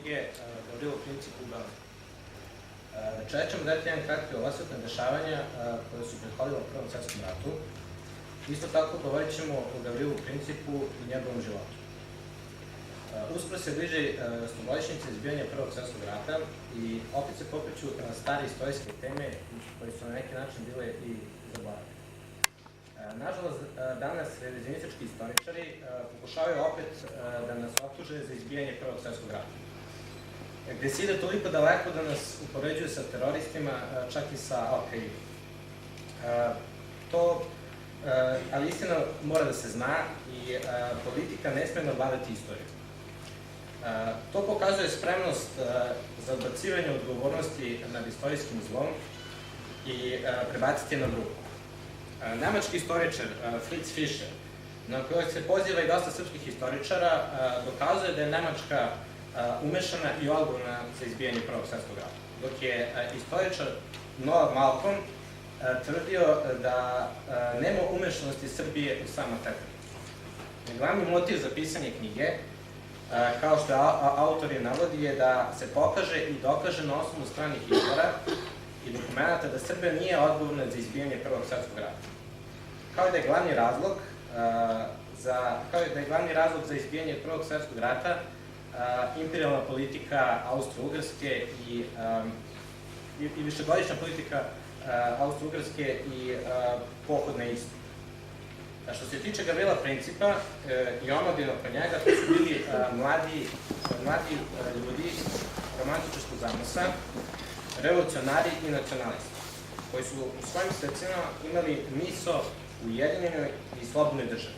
knjige Gavrilo Princip u Beogradu. Večera ćemo dati jedan kratki osvrt na dešavanja koje su prethodila u Prvom svetskom ratu. Isto tako govorit ćemo o Gavrilu Principu i njegovom životu. Uskoro se bliže stogodišnjica izbijanja Prvog svjetskog rata i opet se pokreću stare istorijske teme koje su na neki način bile i zaboravljene. Nažalost, danas revizionistički istoričari pokušavaju opet da nas optuže za izbijanje Prvog svjetskog rata, gde se ide toliko daleko da nas upoređuju sa teroristima, čak i sa Al-Qaidom. Ali istina mora da se zna i politika ne sme nabaviti istoriju. To pokazuje spremnost za odbacivanje odgovornosti nad istorijskim zlom i prebaciti je na drugo. Nemački istoričar Fritz Fischer, na kojeg se poziva i dosta srpskih istoričara, dokazuje da je Nemačka umešana i odgovorna za izbijanje Prvog svjetskog rata, dok je istoričar Noah Malcolm tvrdio da nema umešanosti Srbije u sama tekst. Glavni motiv za pisanje knjige, kao što autor je navodi, je da se pokaže i dokaže na osnovu stranih izvora i dokumenta da Srbija nije odgovorna za izbijanje Prvog svjetskog rata. Kao i da je glavni razlog za izbijanje Prvog svjetskog rata imperijalna politika Austro-Ugarske i višegodišnja politika Austro-Ugarske i pohod na istok. Što se tiče Gavrila Principa i omladine oko njega, to su bili mladi ljudi romantičarskog zanosa, revolucionari i nacionalisti, koji su u svojim srcima imali misao u ujedinjenoj i slobodnoj državi.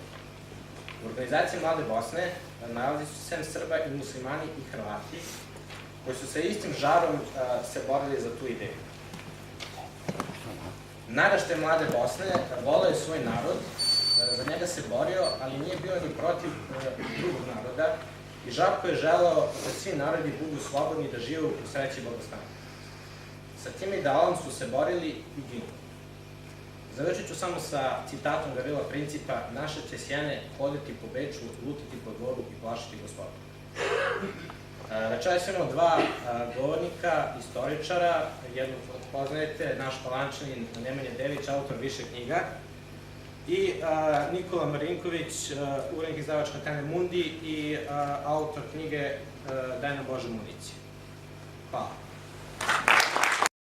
U organizaciji Mlade Bosne nalazi su sem Srba i muslimani i Hrvati, koji su sa istim žarom se borili za tu ideju. Naraštaj Mlade Bosne voleo je svoj narod, za njega se borio, ali nije bio ni protiv drugog naroda i žarko je želeo da svi narodi budu slobodni da žive u sreći i blagostanju. Sa tim idealom su se borili i ginuli. Završit ću samo sa citatom Gavrila Principa: "Naše će sjene hoditi po Beču, lutati po dvoru i plašiti gospodu." Večeras imamo dva govornika, istoričara. Jednog poznajete, naš Palančanin Nemanja Dević, autor više knjiga, i Nikola Marinković, urednik izdavačka Tene Mundi i autor knjige Daj nam Bože municije. Hvala.